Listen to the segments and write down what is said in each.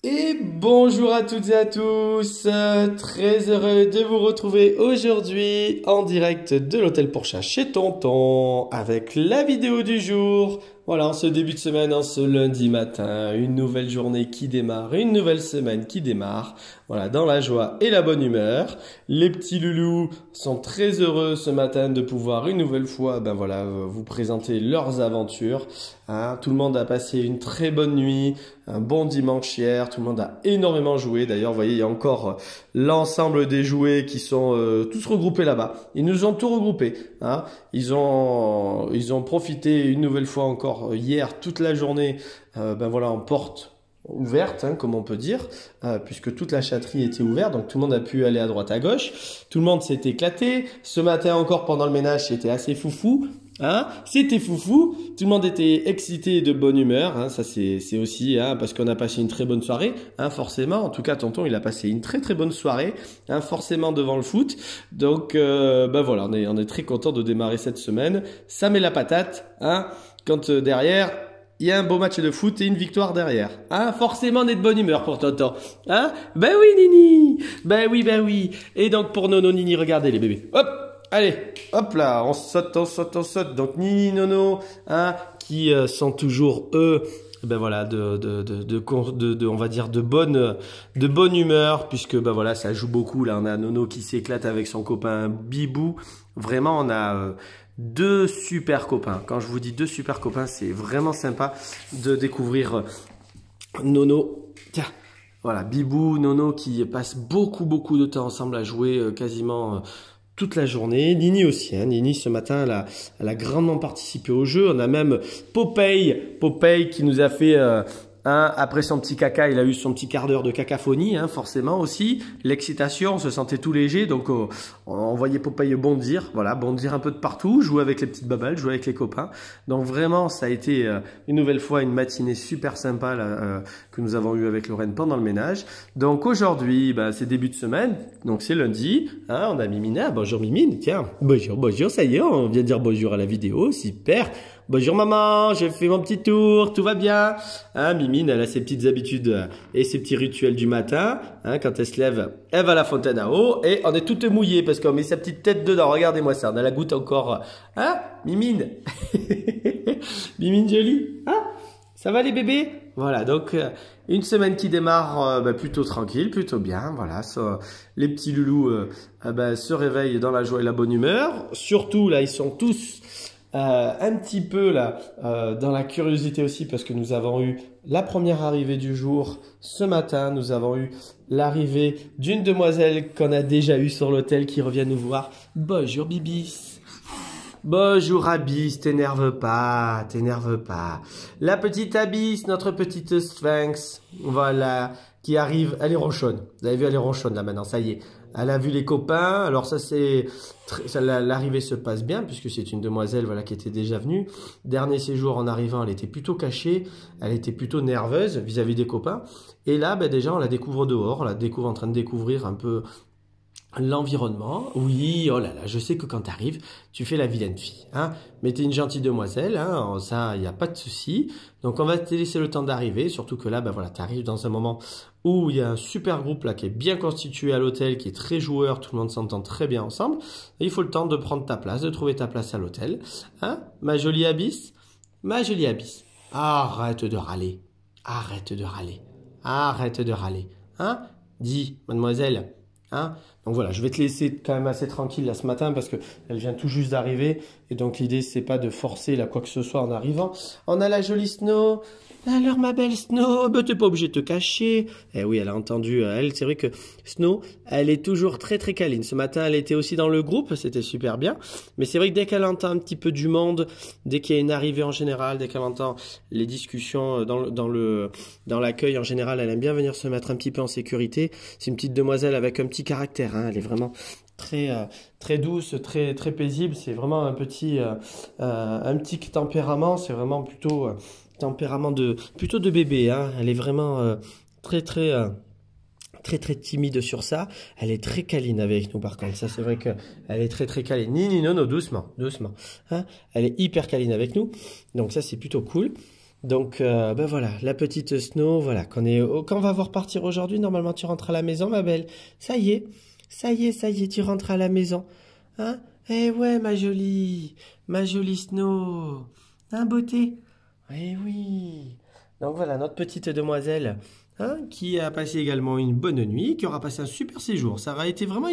Et bonjour à toutes et à tous, très heureux de vous retrouver aujourd'hui en direct de l'hôtel pour chat chez Tonton avec la vidéo du jour. Voilà, en ce début de semaine, en ce lundi matin, une nouvelle journée qui démarre, une nouvelle semaine qui démarre. Voilà, dans la joie et la bonne humeur. Les petits loulous sont très heureux ce matin de pouvoir une nouvelle fois, vous présenter leurs aventures. Hein, tout le monde a passé une très bonne nuit, un bon dimanche hier, tout le monde a énormément joué. D'ailleurs, vous voyez, il y a encore l'ensemble des jouets qui sont tous regroupés là-bas. Ils nous ont tout regroupé. Hein. Ils ont profité une nouvelle fois encore hier toute la journée, en porte ouverte, hein, comme on peut dire, puisque toute la chatterie était ouverte, donc tout le monde a pu aller à droite à gauche. Tout le monde s'est éclaté. Ce matin encore pendant le ménage, c'était assez foufou. Hein, c'était foufou, tout le monde était excité et de bonne humeur, hein, ça c'est aussi hein, parce qu'on a passé une très bonne soirée, hein, forcément, en tout cas tonton il a passé une très très bonne soirée, hein, forcément devant le foot, donc voilà, on est très content de démarrer cette semaine, ça met la patate, hein, quand derrière il y a un beau match de foot et une victoire derrière, hein, forcément on est de bonne humeur pour tonton, hein, ben oui Nini, ben oui, et donc pour Nono Nini, regardez les bébés, hop. Allez, hop là, on saute, on saute, on saute. Donc Nini, Nono, hein, qui sont toujours eux, on va dire de bonne humeur, puisque voilà, ça joue beaucoup. Là, on a Nono qui s'éclate avec son copain Bibou. Vraiment, on a deux super copains. Quand je vous dis deux super copains, c'est vraiment sympa de découvrir Nono. Tiens. Voilà, Bibou, Nono qui passent beaucoup de temps ensemble à jouer quasiment toute la journée. Nini aussi, hein. Nini ce matin elle a grandement participé au jeu. On a même Popeye qui nous a fait après son petit caca, il a eu son petit quart d'heure de cacophonie, hein, forcément aussi. L'excitation, on se sentait tout léger, donc on voyait Popeye bondir, voilà, bondir un peu de partout, jouer avec les petites babales, jouer avec les copains. Donc vraiment, ça a été une nouvelle fois une matinée super sympa là, que nous avons eu avec Lorraine pendant le ménage. Donc aujourd'hui, c'est début de semaine, donc c'est lundi, hein, on a Mimina. Bonjour Mimine, tiens, bonjour, ça y est, on vient de dire bonjour à la vidéo, super. Bonjour maman, j'ai fait mon petit tour, tout va bien. Hein, Mimine, elle a ses petites habitudes et ses petits rituels du matin. Hein, quand elle se lève, elle va à la fontaine à eau et on est toutes mouillées parce qu'on met sa petite tête dedans. Regardez-moi ça, on a la goutte encore. Hein, Mimine Mimine jolie. Hein, ça va les bébés? Voilà, donc une semaine qui démarre plutôt tranquille, plutôt bien. Voilà, ça, les petits loulous se réveillent dans la joie et la bonne humeur. Surtout là, ils sont tous un petit peu là dans la curiosité aussi parce que nous avons eu la première arrivée du jour ce matin. Nous avons eu l'arrivée d'une demoiselle qu'on a déjà eue sur l'hôtel qui revient nous voir. Bonjour Bibis. Bonjour Abyss, t'énerve pas, t'énerve pas. La petite Abyss, notre petite sphinx, voilà, qui arrive, elle est ronchonne. Vous avez vu, elle est ronchonne là maintenant, ça y est. Elle a vu les copains, alors l'arrivée se passe bien puisque c'est une demoiselle voilà qui était déjà venue. Dernier séjour en arrivant, elle était plutôt cachée, elle était plutôt nerveuse vis-à-vis des copains. Et là, déjà on la découvre dehors, on la découvre en train de découvrir un peu l'environnement. Oui, oh là là, je sais que quand tu arrives, tu fais la vilaine fille, hein. Mais t'es une gentille demoiselle, hein, ça, il n'y a pas de souci. Donc on va te laisser le temps d'arriver, surtout que là, tu arrives dans un moment où il y a un super groupe là qui est bien constitué à l'hôtel, qui est très joueur, tout le monde s'entend très bien ensemble. Et il faut le temps de prendre ta place, de trouver ta place à l'hôtel, hein, ma jolie Abyss, ma jolie Abyss. Arrête de râler, arrête de râler, arrête de râler, hein. Dis, mademoiselle. Hein, donc voilà, je vais te laisser quand même assez tranquille là ce matin parce que elle vient tout juste d'arriver et donc l'idée c'est pas de forcer là quoi que ce soit en arrivant. On a la jolie Snow. Alors ma belle Snow, t'es pas obligée de te cacher. Eh oui, elle a entendu, elle, c'est vrai que Snow, elle est toujours très très câline. Ce matin, elle était aussi dans le groupe, c'était super bien. Mais c'est vrai que dès qu'elle entend un petit peu du monde, dès qu'il y a une arrivée en général, dès qu'elle entend les discussions dans l'accueil en général, elle aime bien venir se mettre un petit peu en sécurité. C'est une petite demoiselle avec un petit caractère, hein, elle est vraiment très douce, très paisible. C'est vraiment un petit tempérament. C'est vraiment plutôt tempérament plutôt de bébé, hein. Elle est vraiment très timide sur ça. Elle est très câline avec nous par contre. Ça c'est vrai que elle est très câline. Nini Nono, doucement, hein. Elle est hyper câline avec nous. Donc ça c'est plutôt cool. Donc, ben voilà, la petite Snow, voilà, quand on va vous repartir aujourd'hui, normalement tu rentres à la maison, ma belle. Ça y est, ça y est, ça y est, tu rentres à la maison. Hein? Eh ouais, ma jolie Snow. Hein, beauté? Eh oui. Donc voilà, notre petite demoiselle, hein, qui a passé également une bonne nuit, qui aura passé un super séjour. Ça aura été vraiment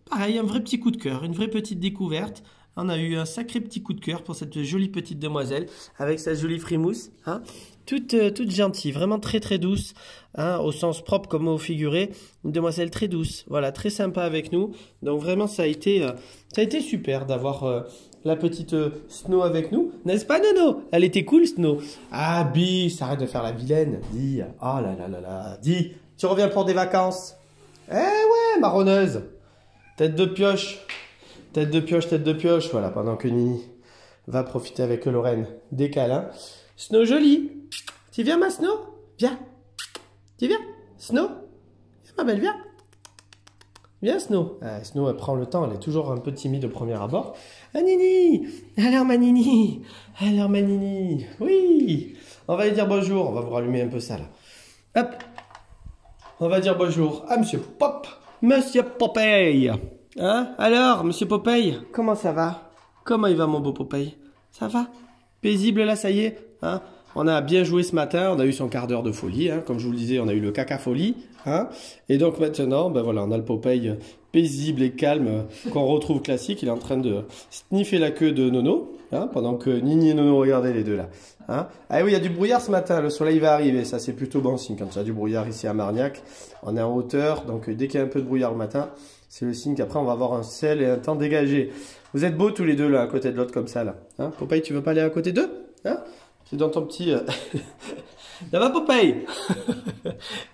pareil, un vrai petit coup de cœur, une vraie petite découverte. On a eu un sacré petit coup de cœur pour cette jolie petite demoiselle avec sa jolie frimousse, hein, toute gentille, vraiment très très douce, hein, au sens propre comme au figuré, une demoiselle très douce, voilà, très sympa avec nous. Donc vraiment ça a été super d'avoir la petite Snow avec nous, n'est-ce pas Nono? Elle était cool Snow. Ah Bis, arrête de faire la vilaine, dis, oh là là là là, dis, tu reviens pour des vacances? Eh ouais, marronneuse, tête de pioche. Tête de pioche, voilà, pendant que Nini va profiter avec Lorraine des câlins. Snow jolie, tu viens ma Snow? Viens, tu viens? Snow? Viens ma belle, viens. Viens Snow. Snow, elle prend le temps, elle est toujours un peu timide au premier abord. Ah Nini, alors ma Nini, oui. On va lui dire bonjour, on va vous rallumer un peu ça là. Hop, on va dire bonjour à Monsieur Popeye. Hein? Alors, Monsieur Popeye, comment ça va? Comment il va, mon beau Popeye? Ça va? Paisible, là, ça y est? Hein? On a bien joué ce matin, on a eu son quart d'heure de folie, hein? Comme je vous le disais, on a eu le caca folie, hein? Et donc maintenant, ben voilà, on a le Popeye paisible et calme qu'on retrouve classique. Il est en train de sniffer la queue de Nono, hein? Pendant que Nini et Nono regardaient les deux là. Hein? Ah oui, il y a du brouillard ce matin, le soleil va arriver, ça c'est plutôt bon signe quand il y a du brouillard ici à Margnac. On est en hauteur, donc dès qu'il y a un peu de brouillard le matin, c'est le signe qu'après on va avoir un ciel et un temps dégagé. Vous êtes beaux tous les deux là, à côté de l'autre comme ça là. Hein? Popeye, tu veux pas aller à côté d'eux? Hein? C'est dans ton petit... Ça va Popeye?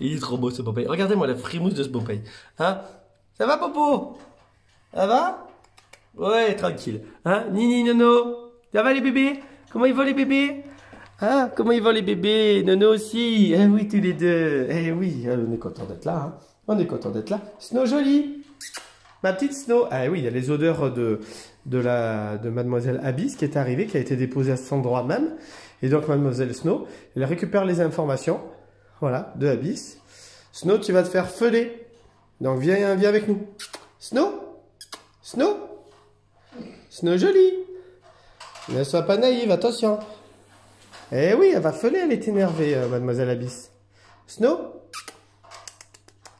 Il est trop beau ce Popeye. Regardez-moi la frimousse de ce Popeye. Hein? Ça va Popo? Ça va? Ouais, tranquille. Hein? Nini, Nono? Ça va les bébés? Comment ils vont les bébés? Hein? Comment ils vont les bébés? Nono aussi? Eh oui, tous les deux. Eh oui, on est content d'être là. Hein? On est content d'être là. Snow jolie. Ma petite Snow. Ah oui, il y a les odeurs de Mademoiselle Abyss qui est arrivée, qui a été déposée à cet endroit même. Et donc Mademoiselle Snow, elle récupère les informations, voilà, de Abyss. Snow, tu vas te faire feuler. Donc viens avec nous. Snow, Snow, Snow jolie. Ne sois pas naïve, attention. Eh oui, elle va feuler, elle est énervée, Mademoiselle Abyss. Snow.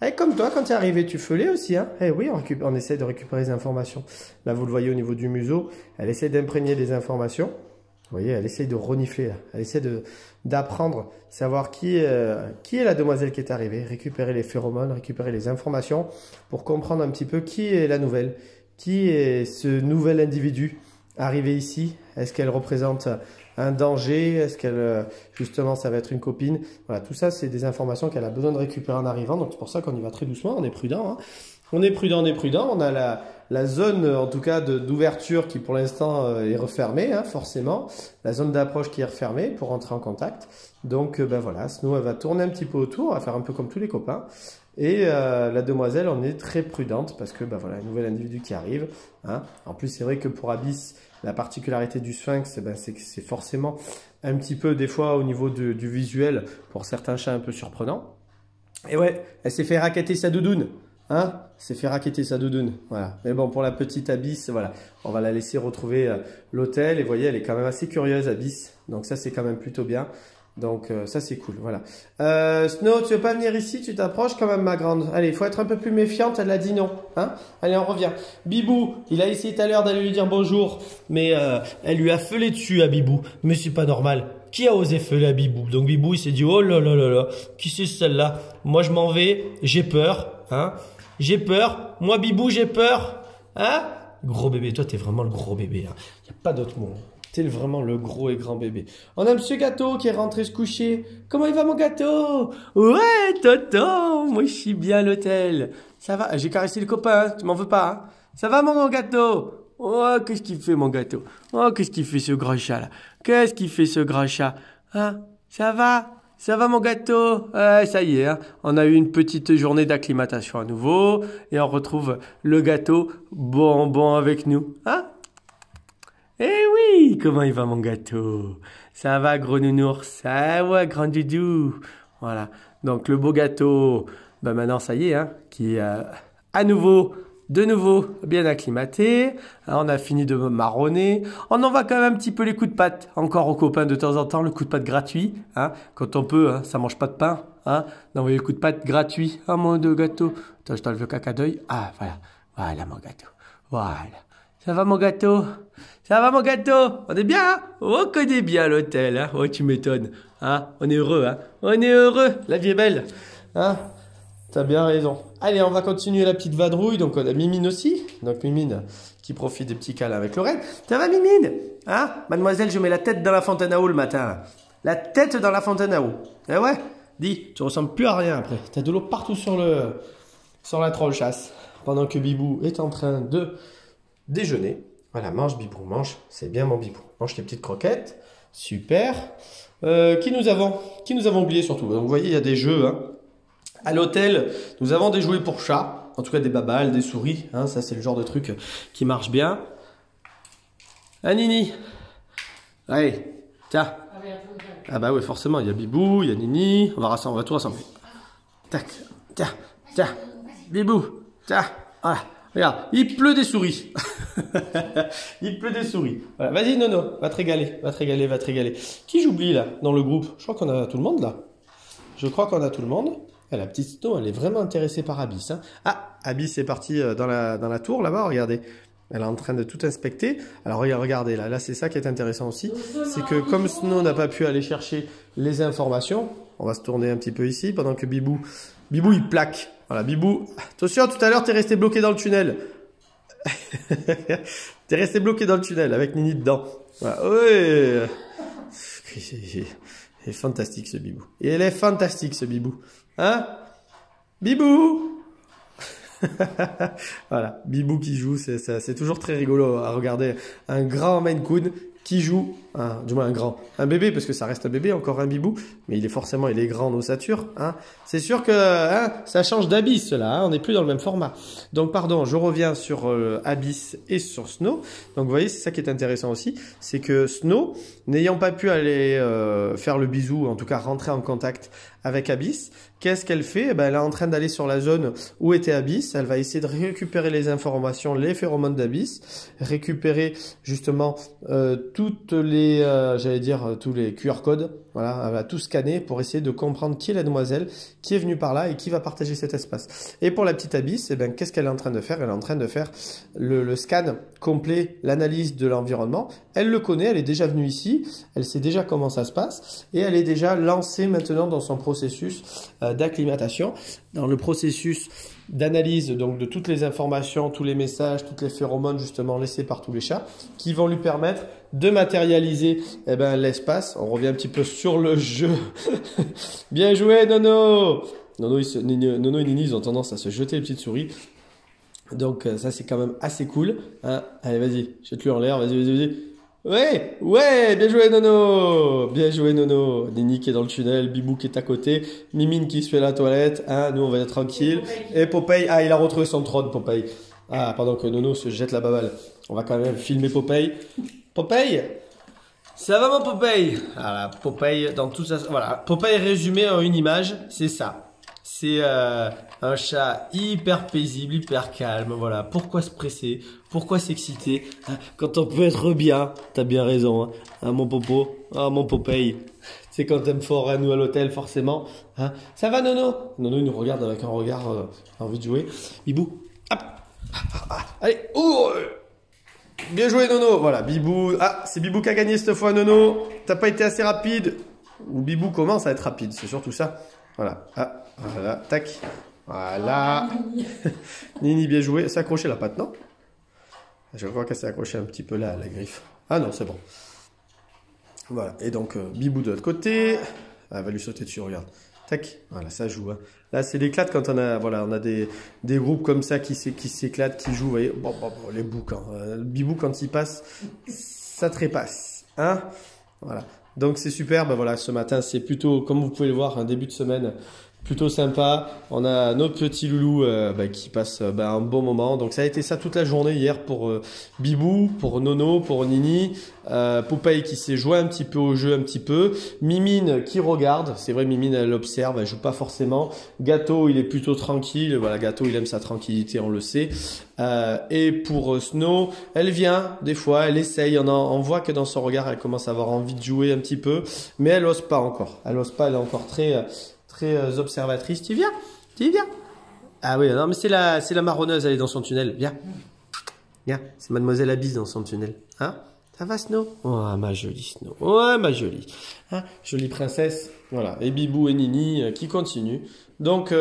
Et comme toi, quand tu es arrivé, tu feulais aussi. Hein? Eh oui, on essaie de récupérer les informations. Là, vous le voyez au niveau du museau, elle essaie d'imprégner des informations. Vous voyez, elle essaie de renifler. Là. Elle essaie d'apprendre, savoir qui est la demoiselle qui est arrivée, récupérer les phéromones, récupérer les informations pour comprendre un petit peu qui est la nouvelle, qui est ce nouvel individu arrivé ici. Est-ce qu'elle représente un danger? Est-ce qu'elle, justement, ça va être une copine? Voilà, tout ça, c'est des informations qu'elle a besoin de récupérer en arrivant. Donc, c'est pour ça qu'on y va très doucement, on est prudent. Hein. On est prudent. On a la zone, en tout cas, d'ouverture qui, pour l'instant, est refermée, hein, forcément. La zone d'approche qui est refermée pour rentrer en contact. Donc, ben voilà, Snow, elle va tourner un petit peu autour, elle va faire un peu comme tous les copains. Et la demoiselle, on est très prudente parce que, ben voilà, un nouvel individu qui arrive. Hein. En plus, c'est vrai que pour Abyss, la particularité du sphinx, ben, c'est que c'est forcément un petit peu, des fois, au niveau du visuel, pour certains chats un peu surprenant. Et ouais, elle s'est fait raqueter sa doudoune. Hein? C'est fait raqueter sa doudoune. Voilà. Mais bon, pour la petite Abyss, voilà, on va la laisser retrouver l'hôtel. Et vous voyez, elle est quand même assez curieuse, Abyss. Donc ça, c'est quand même plutôt bien. Donc ça, c'est cool. Voilà. Snow, tu veux pas venir ici? Tu t'approches quand même, ma grande. Allez, il faut être un peu plus méfiante. Elle a dit non. Hein? Allez, on revient. Bibou, il a essayé tout à l'heure d'aller lui dire bonjour. Mais elle lui a feulé dessus à Bibou. Mais c'est pas normal. Qui a osé feuler à Bibou? Donc Bibou, il s'est dit, oh là là là là, qui c'est celle-là? Moi, je m'en vais. J'ai peur. Hein? J'ai peur. Moi, Bibou, j'ai peur. Hein? Gros bébé. Toi, t'es vraiment le gros bébé. Hein. Y a pas d'autre mot. T'es vraiment le gros et grand bébé. On a Monsieur Gâteau qui est rentré se coucher. Comment il va, mon gâteau? Ouais, Toto. Moi, je suis bien à l'hôtel. Ça va? J'ai caressé le copain. Hein. Tu m'en veux pas? Hein? Ça va, mon gâteau? Oh, qu'est-ce qu'il fait, mon gâteau? Oh, qu'est-ce qu'il fait, ce grand chat, là? Qu'est-ce qu'il fait, ce grand chat? Hein? Ça va? Ça va mon gâteau? Ça y est, hein. On a eu une petite journée d'acclimatation à nouveau et on retrouve le gâteau bonbon avec nous. Hein? Eh oui, comment il va mon gâteau? Ça va, gros nounours? Ça va, grand doudou? Voilà. Donc le beau gâteau, ben maintenant ça y est, hein, qui est à nouveau, de nouveau bien acclimaté. Hein, on a fini de marronner. On envoie quand même un petit peu les coups de patte encore aux copains de temps en temps, le coup de patte gratuit. Hein, quand on peut, hein, ça mange pas de pain. Hein, d'envoyer le coup de patte gratuit. Ah mon de gâteau. Attends, je t'enlève le caca d'œil. Ah voilà, voilà mon gâteau. Voilà. Ça va mon gâteau? Ça va mon gâteau? On est bien, hein? Oh, qu'on est bien à l'hôtel, hein? Oh, tu m'étonnes. Hein? On est heureux, hein? On est heureux. La vie est belle. Hein? T'as bien raison. Allez, on va continuer la petite vadrouille. Donc, on a Mimine aussi. Donc, Mimine qui profite des petits câlins avec Lorraine. Ça va, Mimine? Hein? Mademoiselle, je mets la tête dans la fontaine à eau le matin. La tête dans la fontaine à eau. Eh ouais? Dis, tu ressembles plus à rien après. T'as de l'eau partout sur la troll-chasse. Pendant que Bibou est en train de déjeuner. Voilà, mange Bibou, mange. C'est bien mon Bibou. Mange tes petites croquettes. Super. Qui nous avons oublié surtout. Donc, vous voyez, il y a des jeux, hein. À l'hôtel, nous avons des jouets pour chats, en tout cas des babales, des souris, hein, ça c'est le genre de truc qui marche bien. Ah Nini, allez, tiens. Ah bah oui, forcément, il y a Bibou, il y a Nini, on va tout rassembler. Tac, tiens, Bibou, tiens, voilà, regarde, il pleut des souris. Il pleut des souris. Voilà. Vas-y Nono, va te régaler. Qui j'oublie là, dans le groupe? Je crois qu'on a tout le monde là. Ah, la petite Snow, elle est vraiment intéressée par Abyss. Hein. Ah, Abyss est partie dans la tour là-bas, regardez. Elle est en train de tout inspecter. Alors regardez, là c'est ça qui est intéressant aussi. C'est que comme Snow n'a pas pu aller chercher les informations, on va se tourner un petit peu ici pendant que Bibou il plaque. Voilà, Bibou. Attention, tout à l'heure, t'es resté bloqué dans le tunnel. T'es resté bloqué dans le tunnel avec Nini dedans. Voilà. Ouais. Il est fantastique ce Bibou. Et elle est fantastique ce Bibou. Hein? Bibou! Voilà, Bibou qui joue, c'est toujours très rigolo à regarder. Un grand Maine Coon qui joue, du moins un bébé, parce que ça reste un bébé, encore un Bibou, mais il est grand en ossature. Hein. C'est sûr que ça change d'Abyss, là, hein, on n'est plus dans le même format. Donc, pardon, je reviens sur Abyss et sur Snow. Donc, vous voyez, c'est ça qui est intéressant aussi, c'est que Snow, n'ayant pas pu aller faire le bisou, en tout cas rentrer en contact avec Abyss, qu'est-ce qu'elle fait? Eh ben, elle est en train d'aller sur la zone où était Abyss. Elle va essayer de récupérer les informations, les phéromones d'Abyss, récupérer justement toutes les, tous les QR codes. Voilà, elle va tout scanner pour essayer de comprendre qui est la demoiselle, qui est venue par là et qui va partager cet espace. Et pour la petite Abyss, eh ben, qu'est-ce qu'elle est en train de faire? Elle est en train de faire le scan complet, l'analyse de l'environnement. Elle le connaît, elle est déjà venue ici, elle sait déjà comment ça se passe et elle est déjà lancée maintenant dans son processus d'acclimatation, dans le processus d'analyse donc de toutes les informations, tous les messages, toutes les phéromones justement laissées par tous les chats qui vont lui permettre de matérialiser l'espace. On revient un petit peu sur le jeu. Bien joué Nono. Nono et Nini ils ont tendance à se jeter les petites souris. Donc ça c'est quand même assez cool. Hein. Allez vas-y, jette-lui en l'air, vas-y. Ouais, bien joué Nono. Nini qui est dans le tunnel, Bibou qui est à côté, Mimine qui se fait la toilette, hein, nous on va être tranquille. Et Popeye, il a retrouvé son trône Popeye. Ah, pendant que Nono se jette la baballe. On va quand même filmer Popeye. Popeye, ça va mon Popeye? Voilà, Popeye dans tout ça. Voilà, Popeye résumé en une image, c'est ça. C'est un chat hyper paisible, hyper calme, voilà. Pourquoi se presser? Pourquoi s'exciter? Hein, quand on peut être bien, t'as bien raison, hein, mon Popo, mon Popeye. C'est quand t'aimes fort, hein, nous à l'hôtel, forcément. Hein. Ça va Nono? Nono, il nous regarde avec un regard envie de jouer. Bibou, hop, allez, bien joué Nono, voilà, Bibou. Ah, c'est Bibou qui a gagné cette fois Nono. T'as pas été assez rapide. Ou Bibou commence à être rapide, c'est surtout ça. Voilà, voilà, tac, voilà. Nini, bien joué. C'est accroché la patte, non? Je crois qu'elle s'est accrochée un petit peu là, la griffe. Ah non, c'est bon. Voilà, et donc Bibou de l'autre côté. Ah, elle va lui sauter dessus, regarde. Tac, voilà, ça joue. Hein. Là, c'est l'éclate quand on a des groupes comme ça qui s'éclatent, qui jouent. Vous voyez, bon, les boucs. Hein. Bibou, quand il passe, ça trépasse. Hein? Voilà. Donc c'est super, voilà, ce matin c'est plutôt, comme vous pouvez le voir, un début de semaine plutôt sympa. On a notre petit loulou qui passe un bon moment. Donc ça a été ça toute la journée hier pour Bibou, pour Nono, pour Nini. Popeye qui s'est joué un petit peu au jeu, un petit peu. Mimine qui regarde. C'est vrai, Mimine, elle observe, elle joue pas forcément. Gâteau, il est plutôt tranquille. Voilà, Gâteau, il aime sa tranquillité, on le sait. Et pour Snow, elle vient des fois, elle essaye. On voit que dans son regard, elle commence à avoir envie de jouer un petit peu. Mais elle ose pas encore. Elle ose pas, elle est encore très observatrice. Tu viens? Tu viens? Ah oui, non, mais c'est la marronneuse, elle est dans son tunnel. Viens. Viens, c'est Mademoiselle Abyss dans son tunnel. Hein? Ça va, Snow? Oh, ma jolie Snow. Ouais, ma jolie. Hein? Jolie princesse. Voilà. Et Bibou et Nini qui continuent. Donc,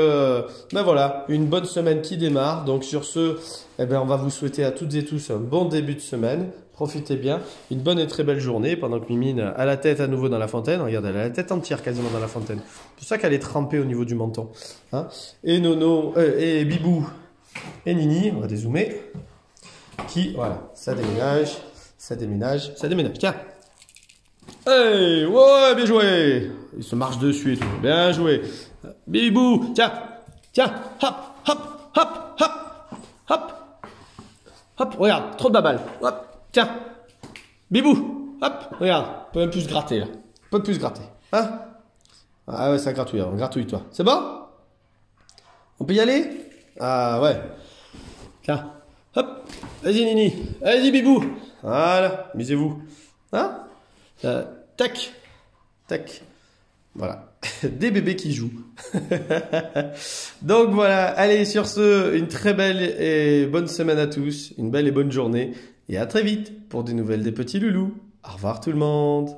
voilà, une bonne semaine qui démarre. Donc, sur ce, on va vous souhaiter à toutes et tous un bon début de semaine. Profitez bien. Une bonne et très belle journée pendant que Mimine a la tête à nouveau dans la fontaine. Regarde, elle a la tête entière quasiment dans la fontaine. C'est pour ça qu'elle est trempée au niveau du menton. Hein? Et Nono, et Bibou et Nini, on va dézoomer. Voilà, ça déménage, ça déménage, ça déménage. Tiens. Hey, ouais, bien joué. Il se marche dessus et tout. Bien joué. Bibou, tiens, tiens, hop, hop, hop, hop, hop, hop, regarde, trop de babales. Hop, tiens. Bibou, hop, regarde, on peut même plus se gratter là. On peut plus se gratter. Hein? Ah ouais, ça gratouille, alors, gratouille-toi. C'est bon? On peut y aller? Ah ouais. Tiens. Hop, vas-y Nini, vas-y Bibou. Voilà, misez-vous. Hein? Tac, tac. Voilà, des bébés qui jouent. Donc voilà, allez sur ce, une très belle et bonne semaine à tous, une belle et bonne journée. Et à très vite pour des nouvelles des petits loulous. Au revoir tout le monde.